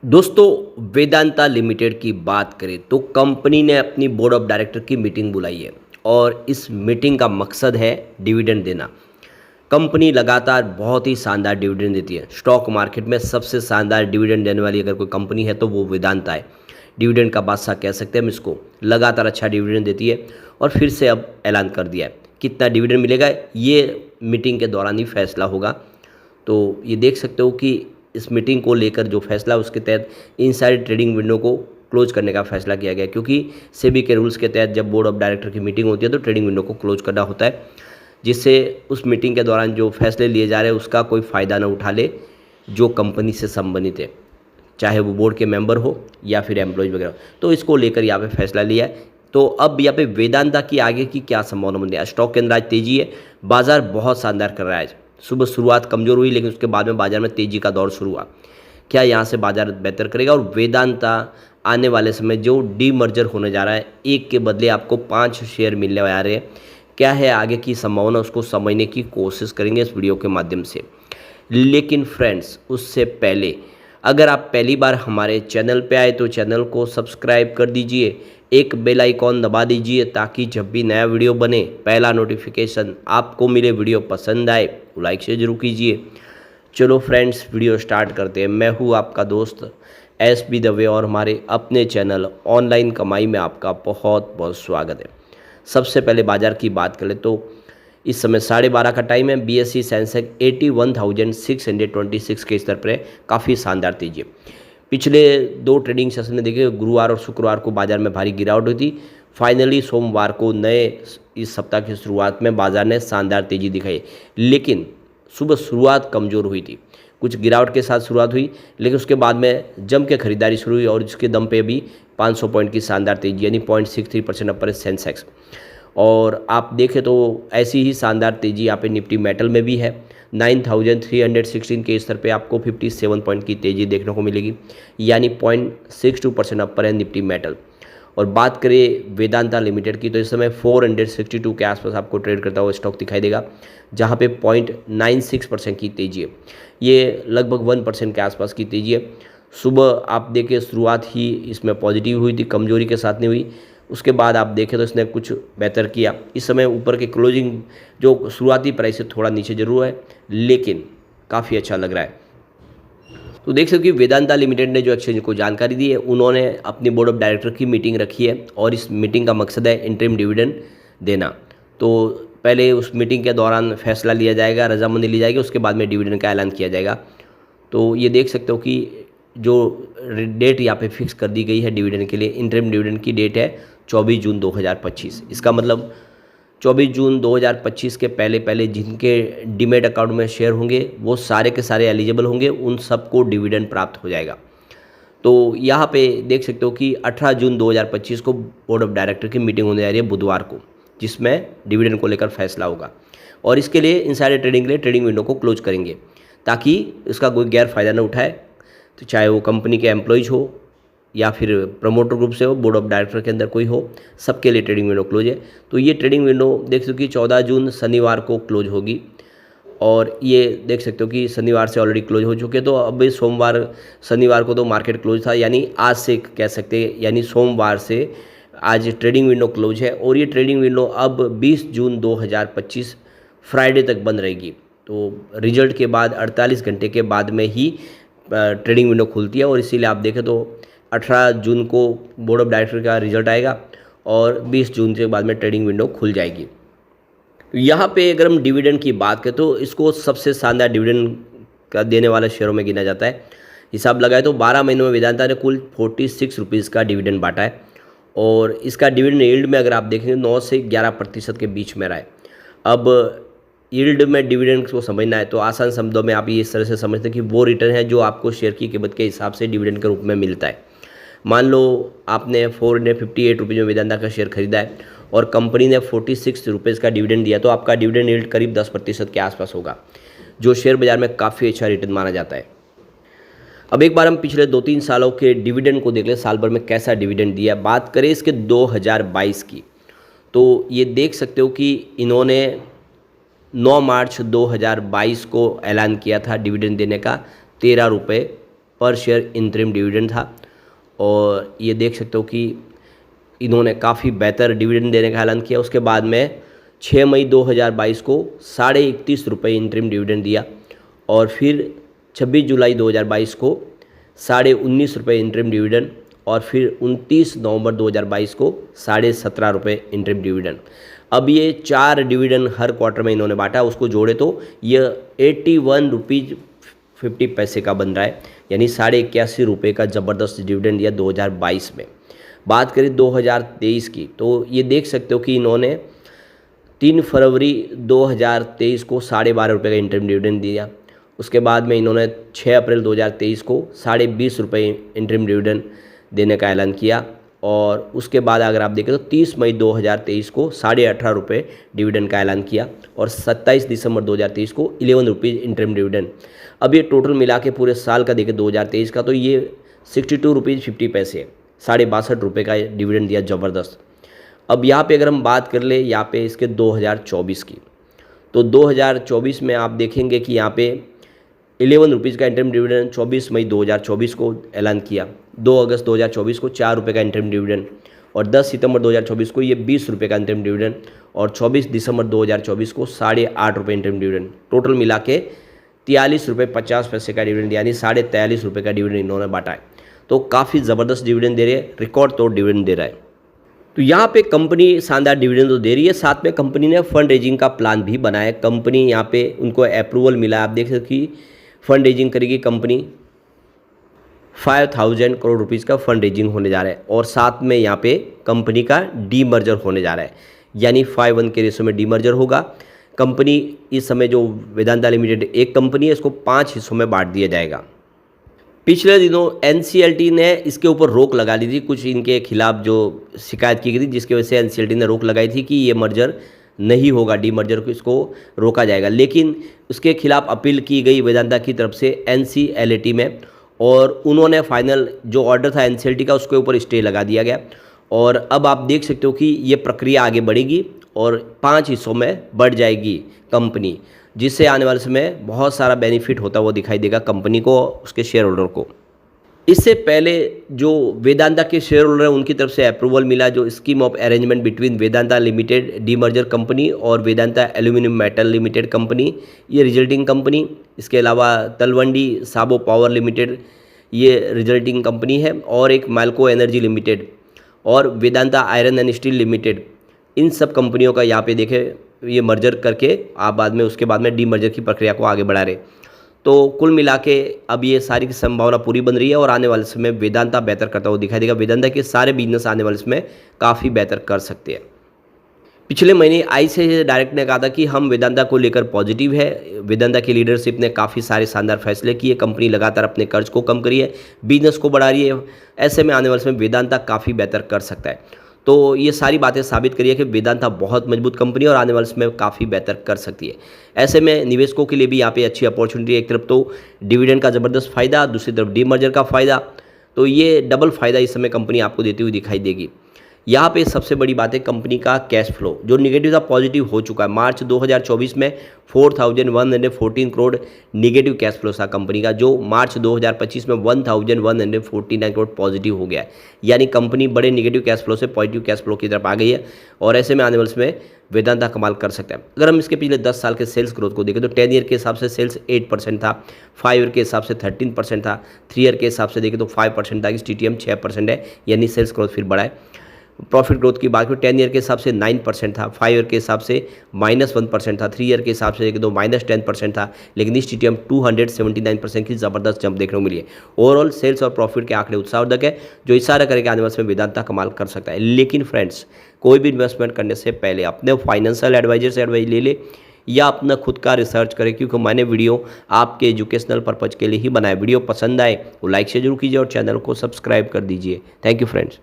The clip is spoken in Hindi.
दोस्तों, वेदांता लिमिटेड की बात करें तो कंपनी ने अपनी बोर्ड ऑफ डायरेक्टर की मीटिंग बुलाई है और इस मीटिंग का मकसद है डिविडेंड देना। कंपनी लगातार बहुत ही शानदार डिविडेंड देती है। स्टॉक मार्केट में सबसे शानदार डिविडेंड देने वाली अगर कोई कंपनी है तो वो वेदांता है। डिविडेंड का बादशाह कह सकते हैं हम इसको। लगातार अच्छा डिविडेंड देती है और फिर से अब ऐलान कर दिया है कितना डिविडेंड मिलेगा, ये मीटिंग के दौरान ही फैसला होगा। तो ये देख सकते हो कि इस मीटिंग को लेकर जो फैसला उसके तहत इनसाइड ट्रेडिंग विंडो को क्लोज करने का फैसला किया गया, क्योंकि सेबी के रूल्स के तहत जब बोर्ड ऑफ डायरेक्टर की मीटिंग होती है तो ट्रेडिंग विंडो को क्लोज करना होता है, जिससे उस मीटिंग के दौरान जो फैसले लिए जा रहे हैं उसका कोई फ़ायदा ना उठा ले जो कंपनी से संबंधित है, चाहे वो बोर्ड के मेंबर हो या फिर एम्प्लॉयज़ वगैरह। तो इसको लेकर यहाँ पे फैसला लिया है। तो अब यहाँ पे वेदांता की आगे की क्या संभावना बनती है। स्टॉक के अंदर आज तेजी है, बाजार बहुत शानदार कर रहा है आज। सुबह शुरुआत कमज़ोर हुई लेकिन उसके बाद में बाजार में तेज़ी का दौर शुरू हुआ। क्या यहाँ से बाजार बेहतर करेगा और वेदांता आने वाले समय जो डीमर्जर होने जा रहा है, एक के बदले आपको 5 शेयर मिलने आ रहे हैं, क्या है आगे की संभावना, उसको समझने की कोशिश करेंगे इस वीडियो के माध्यम से। लेकिन फ्रेंड्स, उससे पहले अगर आप पहली बार हमारे चैनल पे आए तो चैनल को सब्सक्राइब कर दीजिए, एक बेल आइकॉन दबा दीजिए ताकि जब भी नया वीडियो बने पहला नोटिफिकेशन आपको मिले। वीडियो पसंद आए तो लाइक से जरूर कीजिए। चलो फ्रेंड्स, वीडियो स्टार्ट करते हैं। मैं हूँ आपका दोस्त एस बी दवे और हमारे अपने चैनल ऑनलाइन कमाई में आपका बहुत बहुत स्वागत है। सबसे पहले बाजार की बात करें तो इस समय 12:30 का टाइम है। बीएसई सेंसेक्स 81,626 के स्तर पर है, काफ़ी शानदार तेजी है। पिछले 2 ट्रेडिंग सेशन में देखिए, गुरुवार और शुक्रवार को बाजार में भारी गिरावट हुई थी। फाइनली सोमवार को नए इस सप्ताह की शुरुआत में बाजार ने शानदार तेजी दिखाई, लेकिन सुबह शुरुआत कमज़ोर हुई थी। कुछ गिरावट के साथ शुरुआत हुई लेकिन उसके बाद में जम के खरीदारी शुरू हुई और जिसके दम पे भी 500 पॉइंट की शानदार तेजी, यानी 0.63% अपर है सेंसेक्स। और आप देखें तो ऐसी ही शानदार तेजी यहाँ पे निफ्टी मेटल में भी है। 9316 के स्तर पे आपको 57 पॉइंट की तेजी देखने को मिलेगी, यानी 0.62% अपर है निफ्टी मेटल। और बात करें वेदांता लिमिटेड की तो इस समय 462 के आसपास आपको ट्रेड करता हुआ स्टॉक दिखाई देगा, जहाँ पे 0.96% की तेजी है। ये लगभग 1% के आसपास की तेजी है। सुबह आप देखें शुरुआत ही इसमें पॉजिटिव हुई थी, कमजोरी के साथ नहीं हुई। उसके बाद आप देखें तो इसने कुछ बेहतर किया। इस समय ऊपर के क्लोजिंग जो शुरुआती प्राइस से थोड़ा नीचे जरूर है लेकिन काफ़ी अच्छा लग रहा है। तो देख सकते हो कि वेदांता लिमिटेड ने जो एक्सचेंज को जानकारी दी है, उन्होंने अपनी बोर्ड ऑफ डायरेक्टर की मीटिंग रखी है और इस मीटिंग का मकसद है इंटरिम डिविडेंड देना। तो पहले उस मीटिंग के दौरान फैसला लिया जाएगा, रजामंदी ली जाएगी, उसके बाद में डिविडेंड का ऐलान किया जाएगा। तो ये देख सकते हो कि जो डेट यहाँ पे फिक्स कर दी गई है डिविडेंड के लिए, इंटरिम डिविडेंड की डेट है 24 जून 2025। इसका मतलब 24 जून 2025 के पहले पहले जिनके डीमेट अकाउंट में शेयर होंगे वो सारे के सारे एलिजिबल होंगे, उन सबको डिविडेंड प्राप्त हो जाएगा। तो यहाँ पे देख सकते हो कि 18 जून 2025 को बोर्ड ऑफ डायरेक्टर की मीटिंग होने जा रही है बुधवार को, जिसमें डिविडेंड को लेकर फैसला होगा। और इसके लिए इनसाइडर ट्रेडिंग के लिए ट्रेडिंग विंडो को क्लोज करेंगे ताकि इसका कोई गैर फायदा न उठाए, तो चाहे वो कंपनी के एम्प्लॉयज़ हो या फिर प्रमोटर ग्रुप से हो, बोर्ड ऑफ डायरेक्टर के अंदर कोई हो, सबके लिए ट्रेडिंग विंडो क्लोज है। तो ये ट्रेडिंग विंडो देख सकते हो कि 14 जून शनिवार को क्लोज होगी और ये देख सकते हो कि शनिवार से ऑलरेडी क्लोज हो चुके। तो अब सोमवार शनिवार को तो मार्केट क्लोज था, यानी आज से कह सकते हैं, यानी सोमवार से आज ट्रेडिंग विंडो क्लोज है। और ये ट्रेडिंग विंडो अब 20 जून 2025 फ्राइडे तक बंद रहेगी। तो रिजल्ट के बाद 48 घंटे के बाद में ही ट्रेडिंग विंडो खुलती है और इसीलिए आप देखें तो 18 जून को बोर्ड ऑफ डायरेक्टर का रिजल्ट आएगा और 20 जून के बाद में ट्रेडिंग विंडो खुल जाएगी। तो यहाँ पे अगर हम डिविडेंड की बात करें तो इसको सबसे शानदार डिविडेंड का देने वाले शेयरों में गिना जाता है। हिसाब लगाए तो 12 महीनों में वेदांता ने कुल 46 रुपीज़ का डिविडेंड बांटा है और इसका डिविडेंड यील्ड में अगर आप देखेंगे 9 से 11% के बीच में रहा है। अब यील्ड में डिविडेंड को समझना है तो आसान शब्दों में आप ये इस तरह से समझते हैं कि वो रिटर्न है जो आपको शेयर की कीमत के हिसाब से डिविडेंड के रूप में मिलता है। मान लो आपने 458 रुपये में वेदांता का शेयर खरीदा है और कंपनी ने 46 रुपीज़ का डिविडेंड दिया, तो आपका डिविडेंड यील्ड करीब 10% के आसपास होगा, जो शेयर बाजार में काफ़ी अच्छा रिटर्न माना जाता है। अब एक बार हम पिछले 2-3 सालों के डिविडेंड को देख लें, साल भर में कैसा डिविडेंड दिया। बात करें इसके 2022 की तो ये देख सकते हो कि इन्होंने 9 मार्च 2022 को ऐलान किया था डिविडेंड देने का 13 रुपये पर शेयर इंटरिम डिविडेंड था। और ये देख सकते हो कि इन्होंने काफ़ी बेहतर डिविडेंड देने का ऐलान किया। उसके बाद में 6 मई 2022 को 31.5 रुपये इंटरिम डिविडेंड दिया और फिर 26 जुलाई 2022 को 19.5 रुपये इंटरिम डिविडेंड और फिर 29 नवंबर 2022 को 17.5 रुपये इंटरिम डिविडेंड। अब ये 4 डिविडेंड हर क्वार्टर में इन्होंने बांटा, उसको जोड़े तो ये 81 रुपीज़ 50 पैसे का बन रहा है, यानी 81.5 रुपये का ज़बरदस्त डिविडेंड दिया 2022 में। बात करें 2023 की तो ये देख सकते हो कि इन्होंने 3 फरवरी 2023 को 12.5 रुपये का इंटरिम डिविडेंड दिया। उसके बाद में इन्होंने 6 अप्रैल 2023 को 20.5 रुपये इंटरिम डिविडेंड देने का ऐलान किया। और उसके बाद अगर आप देखें तो 30 मई 2023 को 18.5 रुपये डिविडेंड का ऐलान किया और 27 दिसंबर 2023 को 11 रुपीज़ इंटरिम डिविडेंड। अब ये टोटल मिला के पूरे साल का देखें 2023 का तो ये 62 रुपीज़ 50 पैसे 62.5 रुपये का डिविडेंड दिया, ज़बरदस्त। अब यहाँ पे अगर हम बात कर ले यहाँ पे इसके 2024 की, तो 2024 में आप देखेंगे कि यहाँ पे 11 रुपीज़ का इंटरिम डिविडेंड 24 मई 2024 को ऐलान किया। 2 अगस्त 2024 को 4 रुपये का इंटरिम डिविडेंड और 10 सितंबर 2024 को ये 20 रुपये का इंटरिम डिविडेंड और 24 दिसंबर 2024 को 8.5 रुपये इंटरिम डिविडेंड। टोटल मिला के 43 रुपये 50 पैसे का डिविडेंड, यानी 43.5 रुपये का डिविडेंड इन्होंने बांटा है। तो काफ़ी ज़बरदस्त डिविडेंड दे रहे हैं, रिकॉर्ड तोड़ डिविडेंड दे रहा है। तो यहाँ पे कंपनी शानदार डिविडेंड तो दे रही है, साथ में कंपनी ने फंड रेजिंग का प्लान भी बनाया। कंपनी यहाँ पे उनको अप्रूवल मिला, आप देख सकते कि फंड रेजिंग करेगी कंपनी। 5000 करोड़ रुपीज़ का फंड रेजिंग होने जा रहा है और साथ में यहाँ पे कंपनी का डीमर्जर होने जा रहा है, यानी 5:1 के रेशो में डीमर्जर होगा। कंपनी इस समय जो वेदांता लिमिटेड एक कंपनी है, इसको 5 हिस्सों में बांट दिया जाएगा। पिछले दिनों एनसीएलटी ने इसके ऊपर रोक लगा दी थी, कुछ इनके खिलाफ जो शिकायत की गई थी, जिसकी वजह से एनसीएलटी ने रोक लगाई थी कि ये मर्जर नहीं होगा, डीमर्जर को इसको रोका जाएगा। लेकिन उसके खिलाफ अपील की गई वेदांता की तरफ से एनसीएलटी में और उन्होंने फाइनल जो ऑर्डर था एनसीएलटी का उसके ऊपर स्टे लगा दिया गया। और अब आप देख सकते हो कि ये प्रक्रिया आगे बढ़ेगी और 5 हिस्सों में बढ़ जाएगी कंपनी, जिससे आने वाले समय बहुत सारा बेनिफिट होता हुआ दिखाई देगा कंपनी को, उसके शेयर होल्डर को। इससे पहले जो वेदांता के शेयर होल्डर हैं उनकी तरफ से अप्रूवल मिला, जो scheme of arrangement between Vedanta limited demerger company और Vedanta aluminium metal limited company, ये रिजल्टिंग कंपनी। इसके अलावा तलवंडी साबो पावर लिमिटेड ये रिजल्टिंग कंपनी है और एक माल्को एनर्जी लिमिटेड और Vedanta iron and steel limited, इन सब कंपनियों का यहाँ पे देखें ये मर्जर करके आप बाद में उसके बाद में डीमर्जर की प्रक्रिया को आगे बढ़ा रहे। तो कुल मिला के अब ये सारी की संभावना पूरी बन रही है और आने वाले समय वेदांता बेहतर करता हुआ दिखाई देगा। वेदांता के सारे बिजनेस आने वाले समय काफ़ी बेहतर कर सकते हैं। पिछले महीने आईसीआईसीआई डायरेक्ट ने कहा था कि हम वेदांता को लेकर पॉजिटिव है। वेदांता की लीडरशिप ने काफ़ी सारे शानदार फैसले किए, कंपनी लगातार अपने कर्ज को कम करी है, बिजनेस को बढ़ा रही है। ऐसे में आने वाले समय वेदांता काफ़ी बेहतर कर सकता है। तो ये सारी बातें साबित करी है कि वेदांता बहुत मजबूत कंपनी है और आने वाले समय काफ़ी बेहतर कर सकती है। ऐसे में निवेशकों के लिए भी यहाँ पे अच्छी अपॉर्चुनिटी है। एक तरफ तो डिविडेंड का ज़बरदस्त फायदा, दूसरी तरफ डीमर्जर का फ़ायदा, तो ये डबल फायदा इस समय कंपनी आपको देती हुई दिखाई देगी। यहाँ पे सबसे बड़ी बात है कंपनी का कैश फ्लो, जो निगेटिव था पॉजिटिव हो चुका है। मार्च 2024 में 4114 करोड़ निगेटिव कैश फ्लो था कंपनी का, जो मार्च 2025 में 1149 करोड़ पॉजिटिव हो गया है। यानी कंपनी बड़े निगेटिव कैश फ्लो से पॉजिटिव कैश फ्लो की तरफ आ गई है और ऐसे में आने वाले समय वेदांता कमाल कर सकता है। अगर हम इसके पिछले 10 साल के सेल्स ग्रोथ को देखें तो 10 ईयर के हिसाब से सेल्स 8% था, 5 ईयर के हिसाब से 13% था, 3 ईयर के हिसाब से देखें तो 5% था, TTM 6% है, यानी सेल्स ग्रोथ फिर बढ़ा है। प्रॉफिट ग्रोथ की बात करें 10 ईयर के हिसाब से 9% था, 5 ईयर के हिसाब से -1% था, 3 ईयर के हिसाब से देखें तो -10% था, लेकिन इस TTM 279% की ज़बरदस्त जंप देखने को मिली है। ओवरऑल सेल्स और प्रॉफिट के आंकड़े उत्साहवर्धक है, जो इशारा करेगा आने वाले समय वेदांता कमाल कर सकता है। लेकिन फ्रेंड्स, कोई भी इन्वेस्टमेंट करने से पहले अपने फाइनेंशियल एडवाइजर से एडवाइस ले ले या अपना खुद का रिसर्च करें, क्योंकि मैंने वीडियो आपके एजुकेशनल पर्पज़ के लिए ही बनाया। वीडियो पसंद आए तो लाइक से जरूर कीजिए और चैनल को सब्सक्राइब कर दीजिए। Thank you friends.